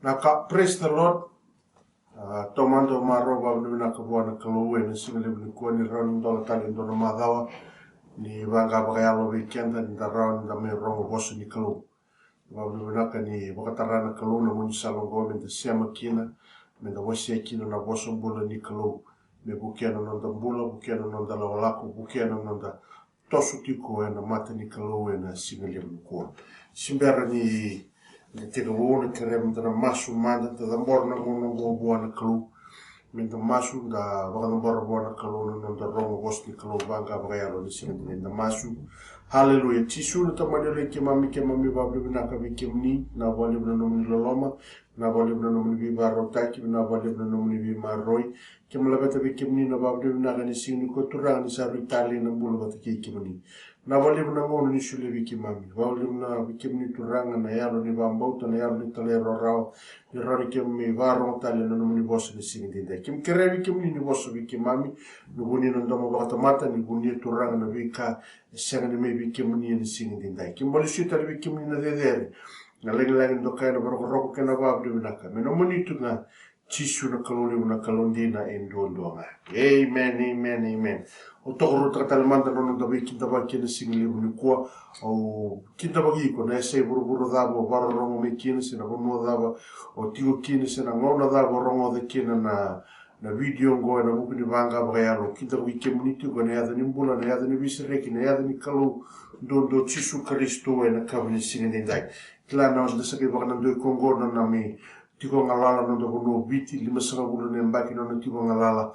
Naka, praise the Lord. Tomando maroba na kabuana kalowe na singale ni kuani ron dola tali ndona madawa ni vanga bagayalo weekend ni daron da me rongo bosu ni kalo. Wabnu naka ni wakatarana kalo na muni salongo men da siama kina men da wasi kina na bosu mbula ni kalo. Me bukiana nonda mbula, bukiana nonda lawalako, bukiana nonda tosu tiko na mata ni kalo na singale ni kuani. Simbera ni te wona kerem da masu manda da morna mono go buana klu men da masu da vagana bor buana klu no da rongo bosti klu vanga bagayalo ni sin da masu haleluya tisu ta manele ke mami babu na ka vikimni na vale na nomni loloma na vale na nomni vi barotaki na vale na nomni vi maroi ke mlabata vikimni na babu na ga ni sin ko turani sa ritali na bulu bata ke kimni na wale na ngono ni shule wiki mami wale na wiki ni turanga na yalo ni bambauta na yalo ni talero rao ni rori kemi varo tale na nomni boss ni singinde kim kere wiki ni boss wiki mami no buni no ndamo bakata mata ni buni turanga na wika senga ni me wiki ni singinde kim bali shita wiki ni na dedere na lengi ndoka na baroko roko kana babu naka me no moni tunga Chisu na kalori na kalondina endo amen. O tokoro tratalemanta non da biki da baki na singli ni kwa o kinda bagi ko na sei buru dabo baro rongo me kina sina bono dabo o tigo kina sina ngona dabo rongo de kina na video ngo na buku ni vanga bagayalo kinda bagi community ko na yada ni mbula na yada ni bisere kina yada ni kalu do Chisu Kristo na kabni singli dai kla na os de sabe bagana do kongo na me tiko ngalala no do biti lima sanga bulu ne mbaki no tiko ngalala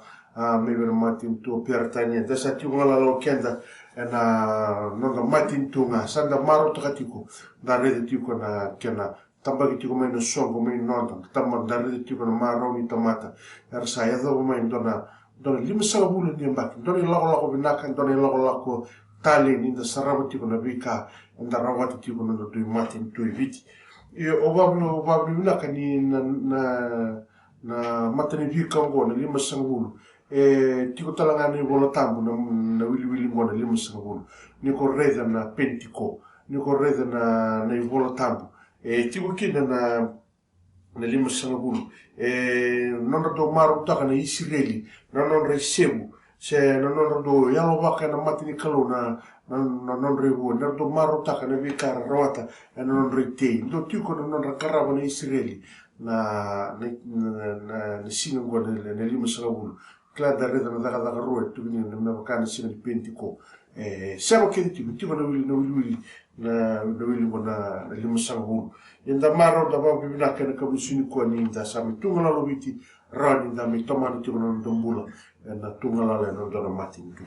maybe no matin to pertania desa tiko ngalala kenda na no matin to nga sanda maro to katiko da rede tiko na kena tambagi tiko me no songo me no tamba da rede tiko na maro ni tomata er sa ya do me ndona lima sanga bulu ne mbaki ndona lago binaka ndona lago tali ni da sarabati ko na bika nda rawati tiko no do matin to viti o bablu naka ni na matani vika ngona lima sangulu tiko talanga ni bola tambu na wili ngona lima sangulu ni ko reza na pentiko ni ko reza na bola tambu tiko kina na lima sangulu non do maru taka na Israeli non resebu se non do yalo baka na matini kalo na non rebu na do maru taka na vika rawata non rete do tiko non rakaraba na Israeli na singa ngona na lima sangulu kla da reda na daga ruwa tu ni na baka na singa pentiko sema kedi tiko na wili ngona na lima sangulu inda maro da babu bina kana kabusini ko ni da sami tungala lobiti rani da mi tomani tiko na ndombula na tungala le no dona matin tu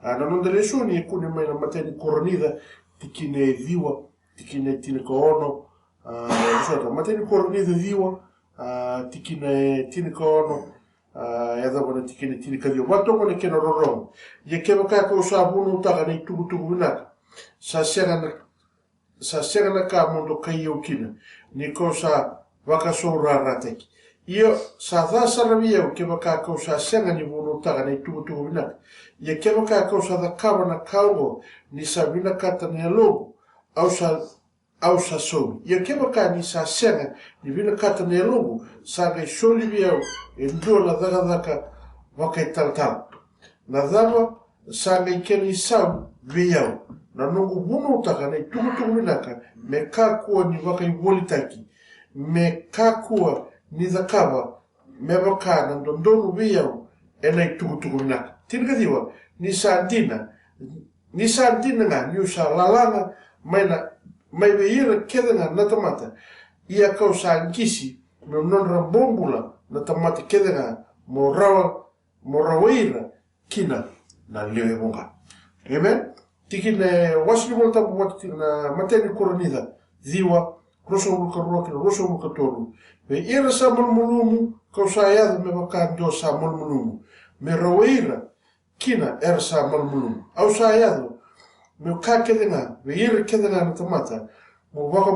non delle soni ku ni mai na mateni koronida tikine viwa tikine tine ko ono sota mateni koronida viwa tikine tine ko ono ya da bona tikine tine ka viwa wato ko ne keno roro ye ke baka ko sabunu ta kana tugu binaka sa sera na ka mondo kayo kina ni ko sa waka sora rateki io sa thasa ravia ke baka ko sa senga ni bono taga nei tugu bina ia ke baka ko sa da kawa na kawo ni sa bina kata ni logo au sa so ia ke baka ni sa senga ni bina kata ni logo sa ga soli via ndo la daga waka tal na dava sa ga keni sa via na nungu bono taga nei tugu bina ka me ka ko ni waka i volitaki me ka ko ni zakava mebaka na ndondonu biau enai tugu naka tinga diwa ni sandina nga ni usa lalanga mai beira kedena na tamata ia kau sangisi no non bombula na tamata kedena morawaira kina na lewe bonga amen tikine wasni volta buat na mateni koronida diwa roso muka tolu me ira sa mulmulumu ko sa ya me baka do sa mulmulumu me roira kina era sa mulmulumu au sa ya me ka kedena me ira kedena na tamata mo baka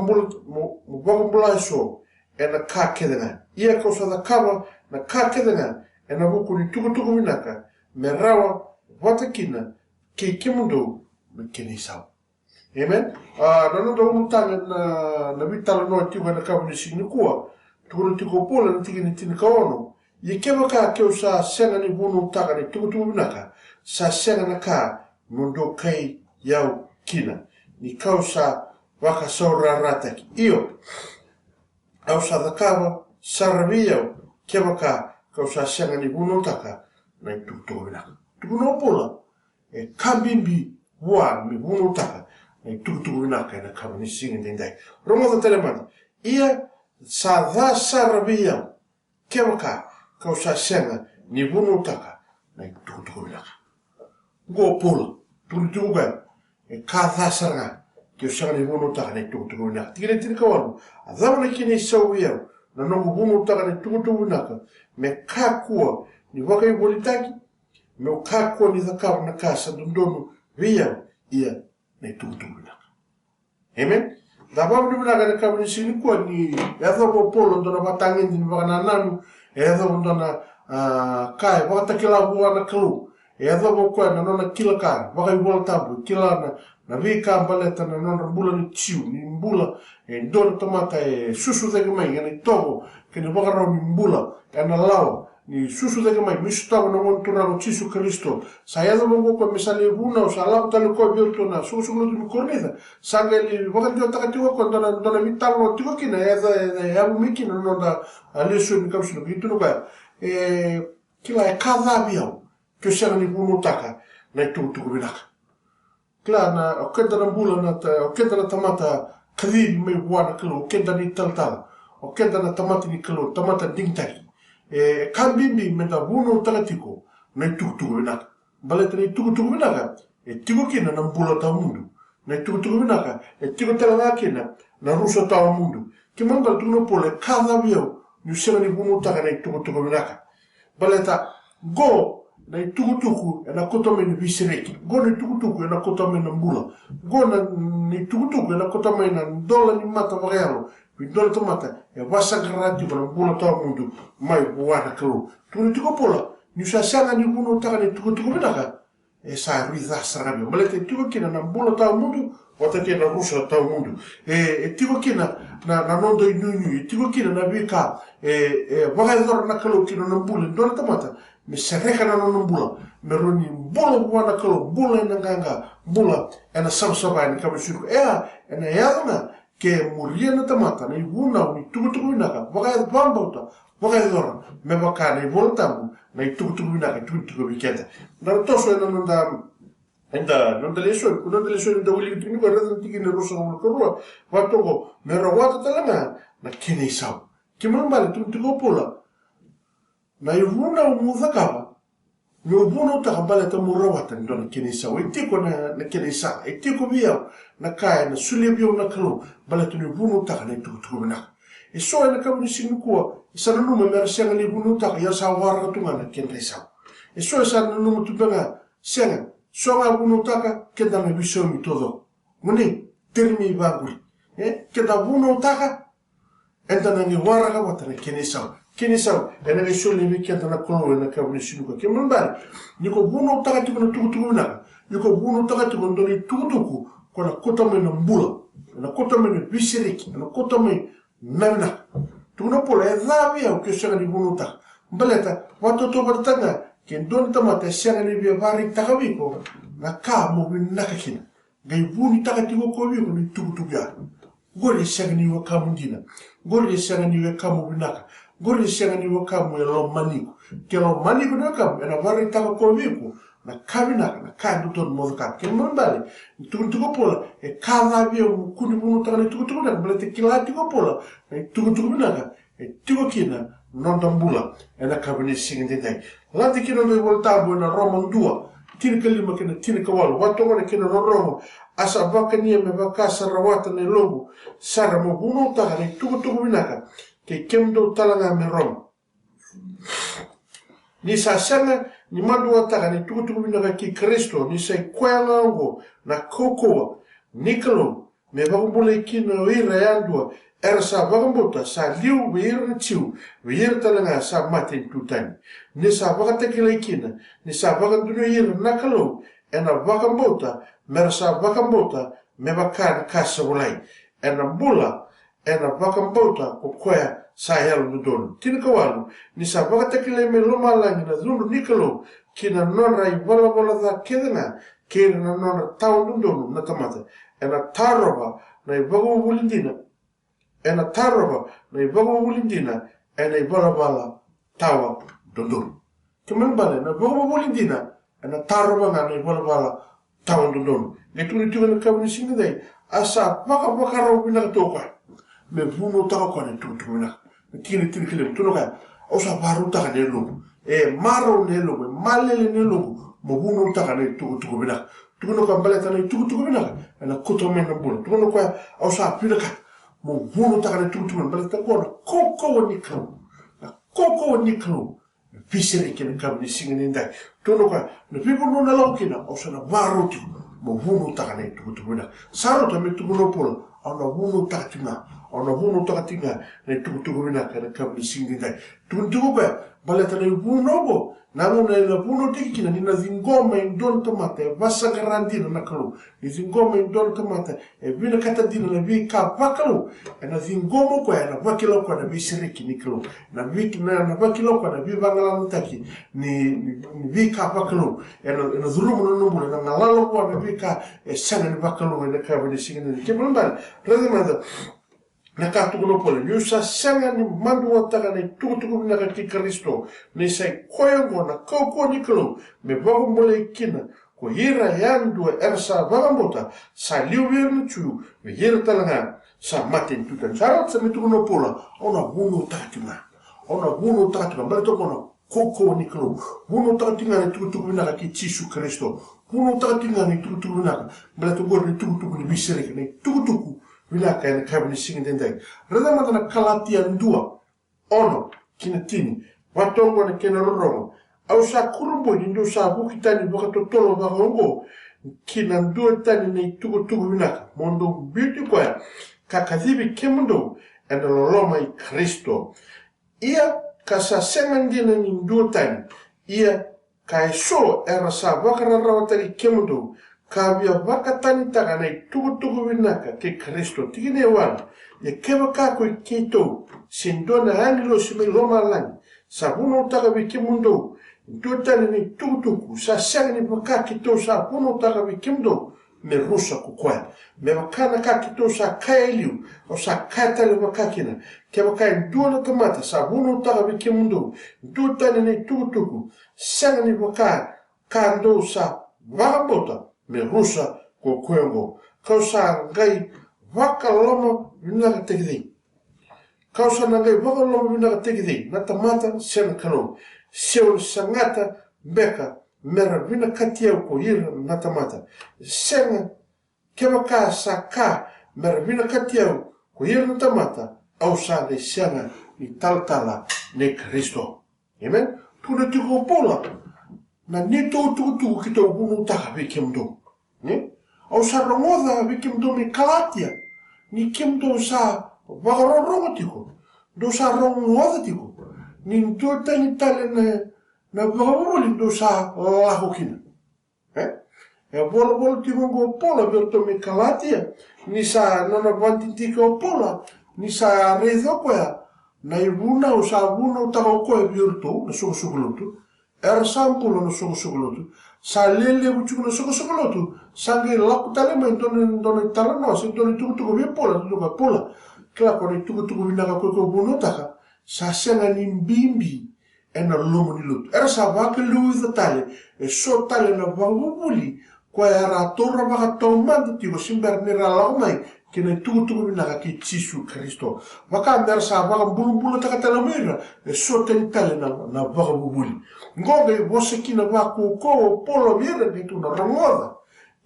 bula so ena ka kedena ia ko sa da kaba na ka kedena ena buku ni tugu minaka me rawa watakina ke kimundo me kenisa amen. Nana do mutanga na vitala no tiu na kabu ni sini kuwa tukuna tiko pola na tiki ni tina kaono. Ia kewa ka keo sa senga ni vunu taka ni tukutuku vinaka, sa senga na ka mundo kai yau kina. Ni kau sa waka saura rataki. Iyo, au sa dhakawa sarabi yau, kewa ka kau sa senga ni vunu taka na tukutuku vinaka. Tukuna pola, e kabimbi wa mi vunu taka na tukutuku vinaka na kama ni singa dendai. Rongo ta telemani, ia sa dha sarabi yau, kewa ka kau sa senga ni vunu taka na tukutuku vinaka. Go pola, tukutuku ga, e ka dha saranga, keo senga ni vunu taka na tukutuku vinaka. Tikine tini kawalu, a dhawana kine sau yau, na nongo vunu taka na tukutuku vinaka, me ka kua ni waka i volitaki, me o ka kua ni dhakawa na ka sa dondonu viyau ia na tukutuku vinaka. Amen? Dhabawa ni vinaka na kawa ni sini kua ni edha mo polo ndona watangendi ni waka nananu, edha ndona kai wakatakila wana kalu, edha mo kua na nona kila ka, waka i wala tabu, kila na vika ambaleta na nona mbula ni tiu, ni mbula, ndona tamata susu dheke mai, ene togo, kene waka rao ni mbula, ena lawa, ni susu dheke mai, misu tawa na wanturano Jesu Kristo, sa edha mo kua misali vuna, sa lawa tali kua virtu na susu mlutu mikornitha, sanga ili waka ndio takatiwa kua ndona mitalo tiko kina, edha yabu miki na nona alisu ni kapsuna, gitu nuka, kila kadhabi yau, kio senga ni vunu taka, na tukutuku vinaka. Kila na okenda na mbula na okenda na tamata kadiri mai wana kilo, okenda ni taltala, okenda na tamata ni kilo, tamata dingtaki. Kambimbi menda vunu takatiko, na tukutuku vinaka. Baleta ni tukutuku vinaka, tiko kina na mbula tau mundu. Na tukutuku vinaka, tiko tala kina na rusa tau mundu. Kimanga tukuno pole kadhabi yau, ni senga ni vunu taka na tukutuku vinaka. Baleta go na tukutuku na kotome ni visireki. Go na tukutuku na kotome na mbula. Go na ni tukutuku na kotome na dola ni mata wakayalo. Dola tomata ya wasakarati kwa mbula tawa mundu mai wana kalu. Tukutuku pola ni sasanga ni vunu taka ni tukutuku vinaka. Sa ritha sarabia. Malete tiko kina na mbula tawa mundu watake na rusa tawa mundu. Tiko kina na nondo inyunyu. Tiko kina na vika wakayadora na kalu kina na mbula. Dola tomata me sereka na nono mbula, me roni mbula wana kalo, mbula ena nganga, mbula ena sabsaba ena kabisuruku. Ena yadona ke muria na tamata, na iwuna ni tukutuku vinaka, wakaya bambauta, wakaya dora, me waka na iwola tambu, na tukutuku vinaka, tukutuku viketa. Na toso ena nonda lesoni nda wili kitini kwa reza tiki ni rosa kwa mlukorua, watoko, me rawata talanga, na kene isau. Kimanambale, tukutuku pola, na iwuna umudhakawa, ni ubuna utakambale ta murawata ndona kenisa. Itiko na kenisa, itiko biyao, na kaya na sulia biyao na kalu, bale tu ni ubuna utaka na itukutuku vinaka. Iso ena kama nisinukua, isa nanuma mera sianga ni ubuna utaka, ya sa wara katunga na kenisa. Iso isa nanuma tupenga, sianga, soanga ubuna utaka, kenda na bisomi todo. Muni, termi ibanguri. Kenda ubuna utaka, enda na ni wara kawata na kenisa. Kini sawa, ena ngai soli wiki anta na kolo ena kawa ni sinuka. Kima mbali, niko buno utakatiku na tukutuku vinaka. Niko buno utakatiku ndoni tukutuku kwa na kota me na mbula. Na kota me na visiriki. Na kota me na vinaka. Tukuna pola, dhabi ya ukio senga ni buno utaka. Mbaleta, watoto watatanga, kendoni tamata senga ni vya vari takawiko, na kaa mo vinaka kina. Ngai buno utakatiku kwa wiko ni tukutuku ya. Gori senga ni waka mundina. Gori senga ni waka mo vinaka. Gori senga ni wakamu ya lo maniku. Ke lo maniku ni wakamu, ena wari taka kwa wiku, na kavinaka, na kaa nduto ni mwaka. Ke mbali, tukutuku pola, kadhabi ya mkuni munu taka ni tukutuku naka, mbali te kilati kwa pola, tukutuku naka, tiko kina, nonda mbula, ena kavini singi ndendai. Lati kina ndo iwaltabu ena Roma ndua, tini kalima kina tini kawalu, watu wane kina Roma, asa baka niya me baka sarawata ni longu, sara mo bunu taka ni tukutuku naka, ke kemdo talanga me Roma. Ni sasanga ni mandu wataka ni tukutuku vinaka ki Kristo, ni say kwela ongo na kokoa, nikalo, me wakumbule kina oira yandua, era sa wakambuta, sa liu weira na tiu, weira talanga sa matin tutani. Ni sa wakatekila ikina, ni sa wakanduno ira nakalo, ena wakambuta, mera sa wakambuta, me wakana kasa ulai. Ena mbula, ena wakambuta kukwea sa helu nudonu. Tina kawalu, ni sa wakatakile me loma langi na zundu nikalo, kina nonra I wala za kedena, kina na nonra tau nudonu na tamata. Ena taroba na I wago wulindina, ena taroba na I wago wulindina, ena I wala tawa dondonu. Kemembale na wago wulindina, ena taroba na I wala tawa dondonu. Ngetuni tuwa na kabuni singa dai, asa waka rau bina toka. Me vuno taka kwa ne tuku na. Tini kile mtuno kaya. Osa baru taka ne lungu. Maro ne lungu. Malele ne lungu. Mo vuno taka ne tuku bina. Tukuno kwa mbale tana tuku bina. Ena kuto mena mbuna. Tukuno kwa osa apina ka. Mo vuno taka ne tuku bina. Mbale taka na koko wa nikalo. Na koko wa nikalo. Visere kene kabini singa nindai. Tukuno kwa na pipo nuna lau kina. Osa na baru tiku. Mo vuno taka ne tuku bina. Saro tame tukuno pola. Ona vuno taka tina. Ona vuno taka tinga na tuku bina kana kabini singa nindai. Tukuno kwa mbale tana vuno bo. Namuna ina vuno tikina nina zingoma indon tomata vasa garandina nakalo. Ni zingoma indon tomata vina katadina na vika vakalo. Na zingoma kwa na vakilo kwa na visiriki nikalo. Na vakilo kwa na vivangala mutaki ni vika vakalo. Na dhulumu na numbu na ngalalo kwa na vika sana ni vakalo na kabini singa nindai. Kemulambani, razimanda. Nakatukuno pole, nyusa sanga ni mandu wataka na tukutuku minaka ki Kristo, ni sai koyongo na kauko nikalo, me vago mole ikina, ko hira yandu ersa vagambota, sa liu virnu chu, me hira talanga, sa matin tutan. Sarat sa mitukuno pola, ona wuno takatima, mbale toko na kauko nikalo, wuno takatinga ni tukutuku minaka ki Chisu Kristo, wuno takatinga ni tukutuku minaka, mbale toko ni tukutuku ni bisirika, ni tukutuku, Vila kaya kabini singa dendai. Rada matana Galatia 2:1 kina tini. Watongo na kena roroma. Au sa kurumbo nindo sa bukitani baka totolo baka ongo. Kina ndua tani na tuku vinaka. Mondo beauty kwaya. Kakadhibi kemundo. Ena loloma I Kristo. Ia kasa semandina ni ndua tani. Ia kaiso era sa baka rarawatari kemundo. Kabia wakatani taka na tuku vinaka ke Kristo tikine wana ya kewa kako I kito sindona angelo sime loma langi sabuno taka wiki mundo ndotani ni tuku sa sanga ni waka kito sabuno taka wiki mundo me rusa kukwaya me wakana ka kito sa kaya iliu o sa kata le wakakina kewa kaya ndona kamata sabuno taka wiki mundo ndotani ni tuku sanga ni waka kando sa wakabota me rusa ko kwengo kausa ngai waka loma vinaka tekidei kausa ngai waka loma vinaka tekidei nata mata sena kano seul sangata beka mera vina katia ko ira nata mata senga kemaka saka mera vina katia ko ira nata mata au sa de senga ni taltala ne Kristo amen tuna tiko pola na nito tuku kito bunu taka vikimdo ne au sa rongoda vikimdo me Galatia ni kimdo sa vagarongo tiko do sa rongoda tiko ni ndo tani tale na vagaboli do sa lahokina bol tiko go pola verto me Galatia ni sa nona vantitiko pola ni sa rezo koya na ibuna usa buna utako koya virto na sugulutu sampulo no sugulutu sa lele buchu no sugulutu sange lakutale me don talano se don tuku vi pola tuku pola kla ko ni tuku vinaka ko buno taka sa senga ni mbimbi ena lomo ni lut sa vaka luiza tale so tale na vangubuli ko era torra vaka tomando tiko simber ni ralamai kena tuku vinaka ki Chisu Kristo vaka mer sa vaka bulu taka talamira so tentale na vaka bubuli ngoge você que não vai com o polo vira de tu na romoda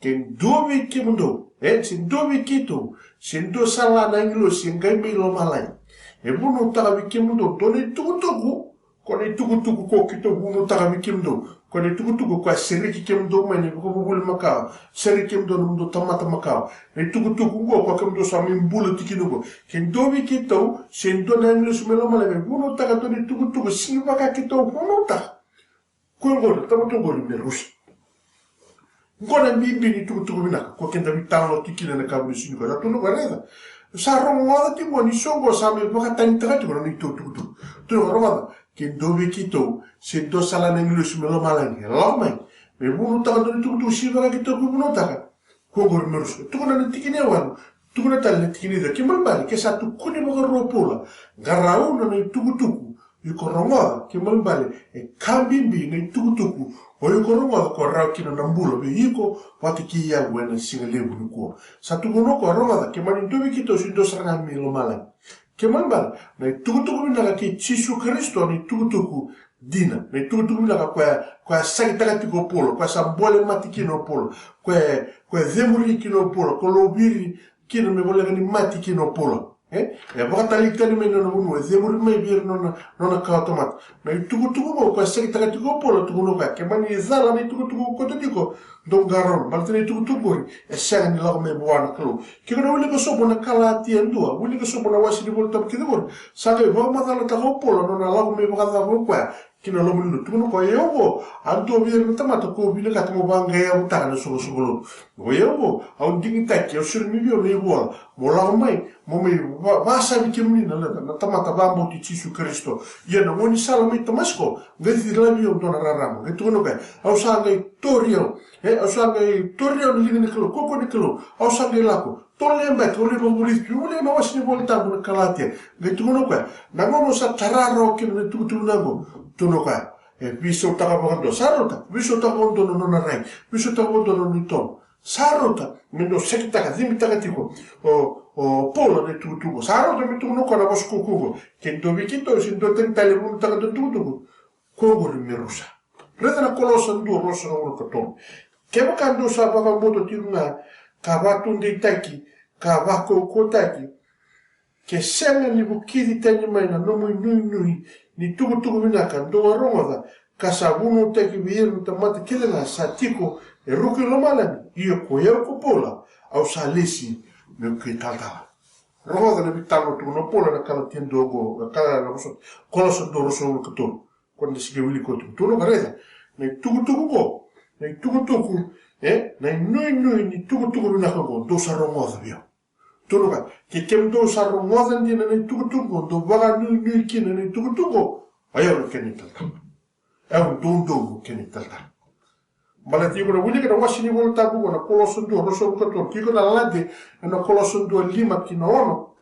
que duvi que mundo se duvi que tu se do sala na inglês se ngai me lo malai e bunu taga que mundo doni tuku kone tuku ko que tu bunu taga que mundo kone tuku ko seri que mundo mani ko bubul maka seri que mundo mundo tamata maka e tuku go ko que mundo sa min bulu tikinugo que duvi que tu se do na inglês me lo malai bunu taga doni tuku si vaka que tu bunu taga Kungol, tamatungol me rusa. Ngona mimbi ni tuku vinaka, kwa kenda vitalo tikina na kabuli sini kwa tunu kwa reda. sa rongoda ti mo ni songo sa me baka tani taka tu ni tu tu rongoda ke dobi kito se do sala na ngilus me lo malangi lo mai me bunu taka do tu si baka kito ku bunu taka ko gor merus tu na tikine wan tu na tal tikine da kimal bali ke sa tu kuni baka ropola garau na ni tu i ko rongoda kimal bali e kambimbi ni tu o i ko rongoda ko rau kina nambulo be iko wati ki ya wena singa lebu ko sa tu no ko rongoda ke mani dobi kito si do sanga mi lo malangi kemalbal na tukutuku mina ki Yesu Kristo ni tukutuku dina na tukutuku mina kwa sagitaka tiko polo kwa sambole mati kino polo kwa zemuri kino polo kwa lobiri kino me volega ni mati kino polo baka tali tali me no bunu zemuri me bir no ka automat na tukutuku mo kwa sagitaka tiko polo tukuno ka kemani zala ni tukutuku ko tiko don garon baltene tukutuku sanga ni lago me buana klo kino wili ko sobo na kala tiendua wili ko sobo na wasi di volta kidor sale bo matala ta polo no na lago me baka za kwa kino lo mulu tukuno ko yobo anto bir na tamata ko bile ka mo banga ya utana so so go yobo au dingi takki o sur mi bio le bo mo lago mai mo me va sa mi kemni na tamata bambo ti Yesu Kristo yena woni sala me tamasko ngezi la mi on dona raramo ke tukuno ka au sanga torio au sanga torio ni lini kilo koko ni kilo au sanga lako tole mba tole bo buli tule na wasi ni volta na kalate ke tukuno ka na ngono sa tararo ke ni tukuno nango tuno ka biso taka bondo sarota biso taka bondo no na rai biso taka bondo no ni ton sarota mendo sekta ka zimi taka tiko o polo de tutugo sarota mi tuno ka na bosko kugo ke do bikito sin do tentale bu taka do tutugo kogo ni merusa reta na kolosa ndu rosa no ko ton ke bakando sa baka bodo tirunga ka batunde taki ka bako kotaki ke senga ni bukidi tani mai na no nui ni tukutuku minaka ndo rongoda kasabunu teki biir tamata kilena satiko e ruki lomalani iyo ko yako pola au salesi me ke tata rongoda ne bitalo tu no pola na kala tiendo go kala na so kola so do so ko to quando si wili ko tu no gareda ne tukutuku go ne tukutuku na nui ni tukutuku minaka go do sa rongoda bio tunuka ke kemdo sarro ngodan dina ne tukutuko do baga nui kina ne tukutuko ayo kene talta au dondo kene talta balati ko wuli ka wasini volta bu na kolosondo roso ko to kiko na lade na kolosondo lima kina ono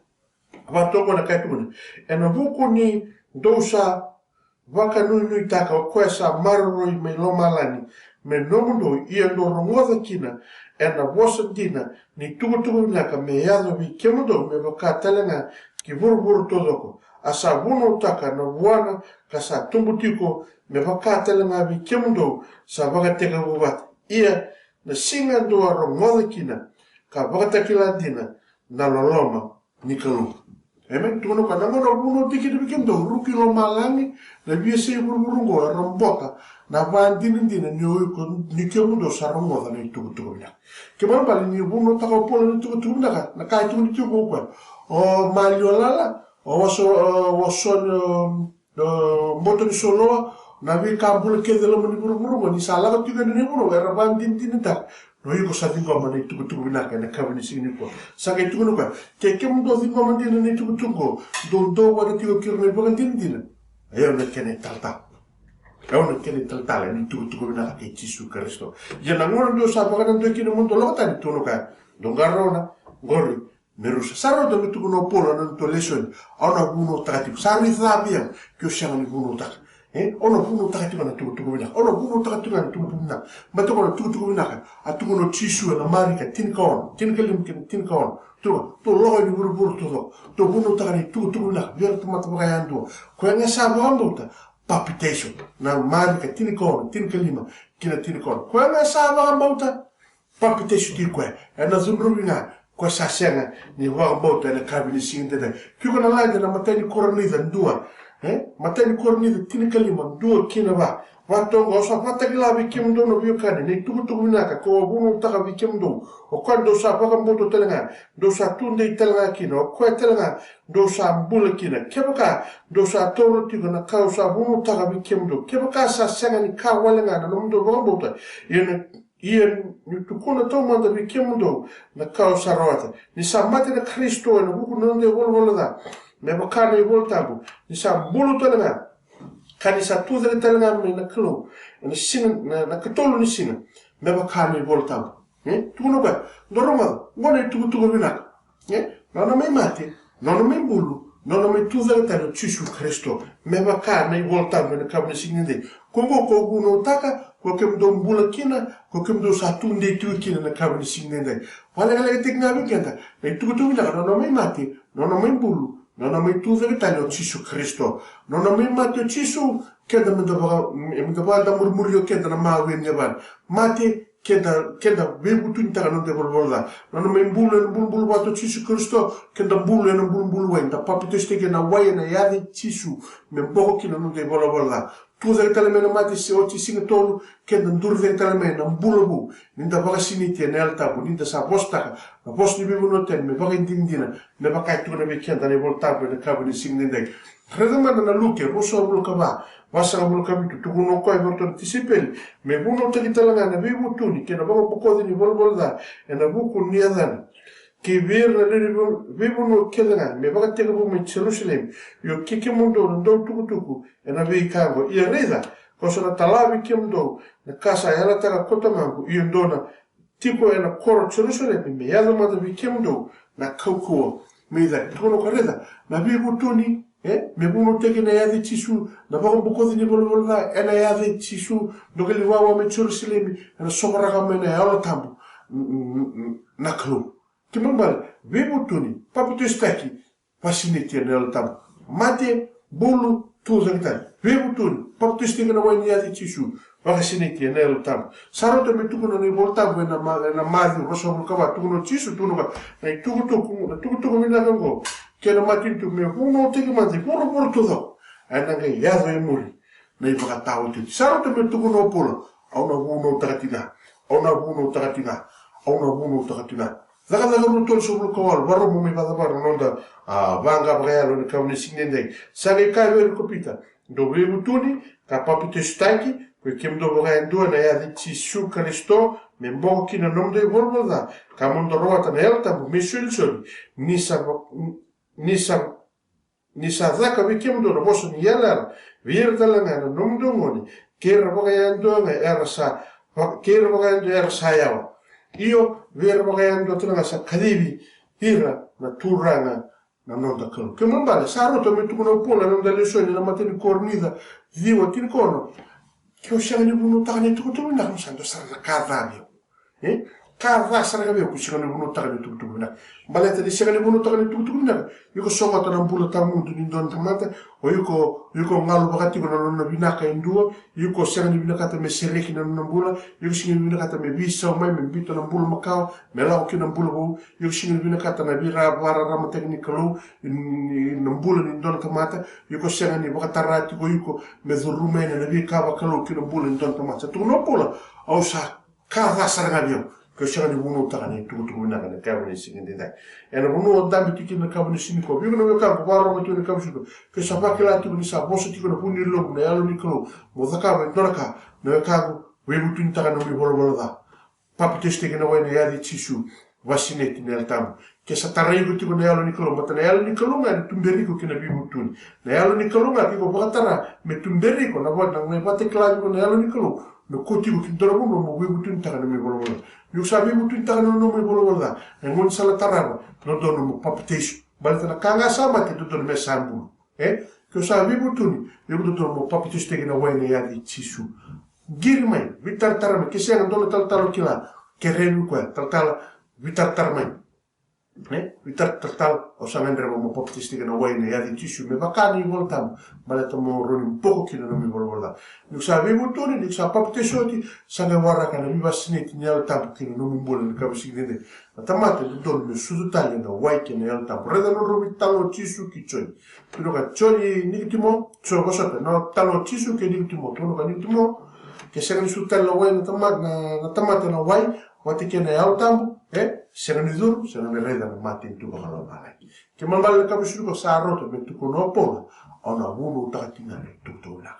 ba to ko na kaitu na buku ni dosa waka nui taka ko esa marro me lo malani me nomundo ia do rongoda kina na wasandina ni tukutuku naka me yado bi kemudo me baka talenga ki vuru todoko asa buno taka na buana kasa tumbutiko me baka talenga bi kemudo sa baka teka bubat ia na singa do rongoda kina ka baka takila dina na loloma nikalu Emen tuno kana ngono buno tiki de bikendo ruki lo malangi le biese burburungo rombota na bandini dina nyoy ko nikemundo sarongo da ni tuku na ke man bali ni buno ta ko polo ni tuku na ka tu ni tuku ko o maliolala o waso moto ni solo na vi kambul ke de lo ni burburungo ni sala ko tiga ni buno era bandini dina ta no yuko sa dingo ma ni tuku na ka na kabini sini ko sa ke tuku no ka ke kemundo dingo ma dina ni tuku do wada tigo kirne bagan dina ayo na kene talta ayo na kene talta ni tuku na ke Yesu Kristo ya na ngona do sa bagan do kine mundo lo tani tuno ka do garona gori merusa saro do tuku no polo na to lesson ona buno takati sari zabia ke shanga ni buno tak ono buno takati na tuku na ono buno takati na tuku na mato ko tuku na atuku no Yesu na marika tin kalim tin kaon to lo ni buru to buno takani tuku na ver to mata bagayando ko nga sa bambuta palpitation na marika tin kalima kina tin kaon ko nga sa bambuta palpitation ti ko na zumrubina ko sa senga ni wa bota na kabini sinde de kiko na laga na matani koronida ndua matani koronida tin kalima ndua kina ba watongo sa patakila bikimdo no biokane ni tuku minaka ko buno taka bikimdo o kwando sa baka mboto telenga do sa tunde telenga kino ko telenga do sa mbula kina kebaka do sa toro tigo na ka sa buno taka bikimdo kebaka sa senga ni ka walenga na ndo baka mboto yene ia ni tukuna tau manda vikia mundo na kao sarawata ni sa mate na Kristo na buku nonde wol da me bakana i wol tabu ni sa bulu tanga kani sa tuza tanga me na klo na sina na katolo ni sina me bakana i wol tabu tukuna ba doroma ngone tuku vinak nona mai mate nona mai bulu nona mai tuza tanga Yesu Kristo me bakana i wol tabu na kabne signinde kongo ko guno taka ko kem do mbula kina ko kem do satu nde tu kina na kabni singne ndai wala ngala tekna bi kenta na tu na no mai mate no mai bulu no mai tu ve tano Yesu Kristo no mai mate Yesu kenda mendo ba da murmurio kenda na mawe nyaban mate kenda bebu tu ntaka no de bolbola no mai bulu ba to Yesu Kristo kenda bulu na bulu wenda papito steke na waye na yadi Yesu me boko kina no de bolbola tuza kalamena mati se oti singa tolu kenda ndurve kalamena mbulabu ninda baka siniti na altabu ninda sa bostaka na bost ni bibu no ten me baka indindina me baka tu na be kenda ne voltabu na kabuni singa ndai redamana na luke roso buluka ba wasa buluka bitu tu no ko e vorto tisipeli me buno tekitalanga na bibu tuni kenda baka boko ni volbolda na buku ni adana ki virna vivu no kedanga me baka tega bu me Jerusalem yo kike mundo ndo tukutuku na vi kango ia reza ko sona talavi kimdo na kasa ela tara kota mangu i ndona tipo na koro Jerusalem me yado mata vi kimdo na kauko me da tono ko reza na vivu tuni me buno tege na yadi tisu na baka buko ni bolbola na yadi tisu ndogeli wawa me Jerusalem na sobara kama na yalo tambu na klo kimambal vivu tuni papito staki pasineti na yalo tambu mate bulu tuzangtan vivu tuni papito staki na wani yadi tisu pasineti na yalo tambu saroto me tukuno ni voltabu na madi roso bulkaba tukuno tisu tunuga na tukutuku mina gango kena matintu me huno tegi manzi puro todo ananga yado e muri na ibaka tawo ti saroto me tukuno polo au na huno takatina Zaka rutol sobre kawal baru mo may batabar nonda banga brelo ni kawni sinende sage kayo kopita do vivu tuni kapapite staki ko kemdo brendo na ya Yesu Kristo me mboki na nomde volvoda kamondo rota na elta bu misul sol nisa zaka vi kemdo no boso ni yala virtala na nomdo ngoni kera brendo na ersa yawa io ver magayando tuna sa kadibi hira na turanga na nonda kalo ke mambale saro to metu no pola non dalle sogni na mateni cornida vivo tin kono che o siamo buno tane tutto na non sanno sarà carvabio carva sarà che ku siamo buno tane tutto na balete di siamo buno tane tutto na io so ma tan bulo tamundo ni don tamata o io ngalu bakati ko non binaka induo io siamo binaka ta mesereki na non bula io siamo binaka ta me bisa mai me bito na bulo makao me la ko na bulo io siamo binaka ta na bira bara rama teknikalo na bulo ni don tamata io siamo ni bakatarati ko io me zurumene na bi ka bakalo ki na bulo ni don tamata tu no bula au sa carva sarà che che siamo di uno tane tutto una che cavolo si sente dai e non uno dammi ti che cavolo si ko io non capo guarda ma tu ne capo che sa fa che la tu sa posso ti con punni lo ne allo nicolo mo da cavo non ka no capo we butu intara no mi volo da papi teste che no vai ne yadi cisu vasinetti nel tam che sa taraigo ti con ne allo nicolo ma ne allo nicolo ma tumberico che ne bi butu ne allo nicolo ma che ko bakatara me tumberico na volta ne fate clavi con ne allo nicolo no kotigo ki ndoro mo we butu intara no mi volo io sabi butu intara no mi volo da e non sala taraba no dono mo papi balta na kanga sama ke tutur me sambu que sabi butuni eu tutur mo papi teste che na wene ya di cisu girmai vitar tarame che sia andolo tal kila che renu qua tal vitar tarmai vitar tal o sa mendre mo papi teste che na wene ya di cisu me bakani voltam balata mo roni un poco che non mi volvoda io sabi butuni di sa papi tesoti sa ne warra kana mi vasneti ni alta che non mi vuole ka sigende tamate tutor mi sudu tali na white ne alta reda no robi talo cisu ki choi pero ka choi nitimo cho bosata no talo cisu che nitimo to no ka nitimo che se ne su talo white na tamate na white wati che ne alta se ne dur se ne reda na mate tu ba la male che man bal ka bisu ko sa roto me tu ko no pola ona bulu tatina ne tutto na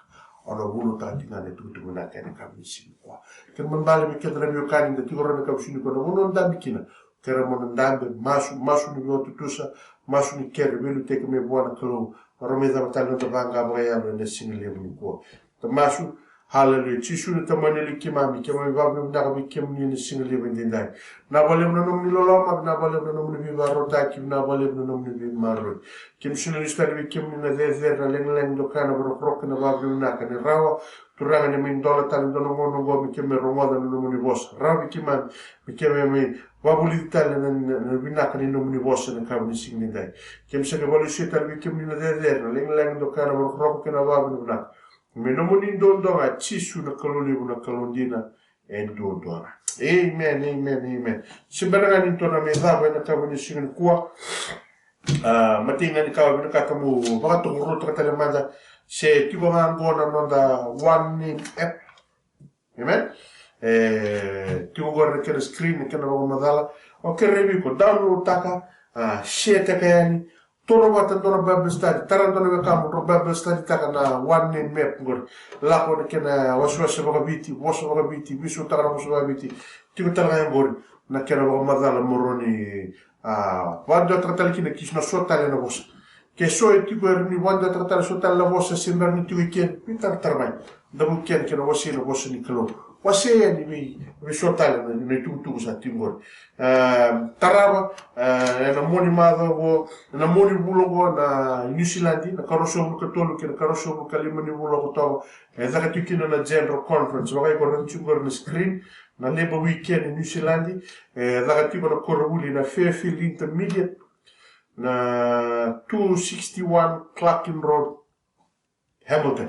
ono bulo ta tinga ne tu na ka ne ka misi kwa ke mandale mi ke dra mi ka ni de tigoro na ka usini ko no bulo nda bikina kera mo ndambe masu ni yo tutusa masu ni kere belu te ke me buana kalo rome da batalo to banga baya no ne single mi ko to masu hallelujah chisu ni tamane li kimami ke mo va mi ndaga bi kem ni single mi ndai na balem no nom ni lolo ma na balem no nom ni bi baro ta ki na balem no nom ni bi maro kim sunu ni stari bi kem ni na de na leng do kana bro krok na va bi na ka ni rawa turanga ni min dola tan do no mo go mi kem ro da no ni bos rabi kimam mi kem mi wabuli tale na binaka ni nomni bossa na kabni signi dai kem se ke bolu setal bi kem ni na de na leng do kana bro krok ke na va bi na me nomni do a chisu na kaloli na kalondina en do amen amen simbara ni to na me za ba na kabni signi kwa matinga ni kawa bina kakamu baka to ro to tele manja se tipo ngona no da one name app amen tigo guarda che la screen che non madala o che revi ko download taka share taka yani tono wata dono bible study tarando ne kam ro bible study taka na one name map ngor la ko ke na waswa baka biti bisu taka waswa biti tigo taka ngor na kera baka madala moroni quando trattare chi ne kisna sotale na vosa che so e tipo ni quando trattare sotale la vosa sembra ni tu weekend pitar tarmai da weekend che la vosa ni klo wase ni sotale ni tu sa tingor taraba na moni mado na moni bulogo na New Zealand na karoso bu katolu ke karoso bu kalimani bulogo to e zaka tikino na general conference wa ko ran chungor na screen na leba weekend in New Zealand zaka tipo na koruli na Fairfield Intermediate na 261 Clarkin Road Hamilton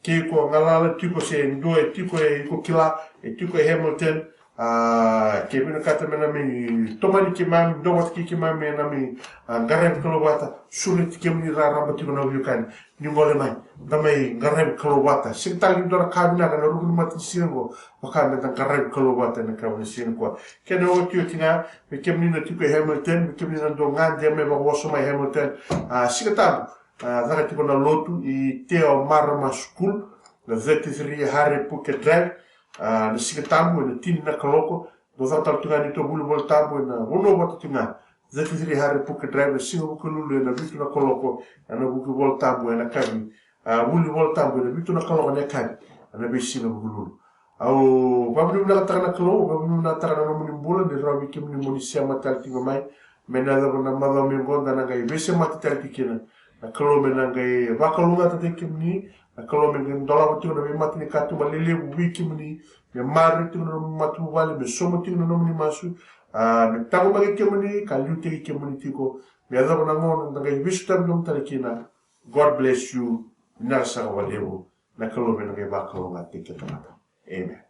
kiko ngalala tipo se ndo e tipo e ko kila e tipo e Hamilton ke bino kata mena mi tomani ki mami dowat ki mami na mi garem kolowata sulit ki mi raramba tipo na yukan ni ngole mai damay garem kolowata sintali dora kabina kana rugul mati singo wakame dan garem kolowata na kabina singo kene o tio tinga me kemni na tipo Hamilton me kemni na do ngande me ba woso mai Hamilton sikatabu zaka tipo na lotu i teo marama school na 33 Harry Puke Drive na sikatabu na tini na kaloko do zata tungani to bulu bol tabu na wono wata tinga 33 Harry Puke Drive na singo kululu na bitu na kaloko na buku bol tabu na kabi bulu bol tabu na bitu na kaloko na kabi na bisinga kululu au bablu na tarana kalo bablu na tarana no muni bola de rabi kim ni moni sia matal tinga mai mena da na mala mi gonda na gai bese matal tikina na kalo mena gai bakalunga ta kim ni na kalo men dola wati na mi matni katu malele wiki mni me mari tu no matu wale me somo tu no mni masu me tago magi kim ni kalu te kim ni tiko me da na ngon na gai bese tam nom talikina God bless you na sa walewo na kalo mena gai bakalunga tikina amen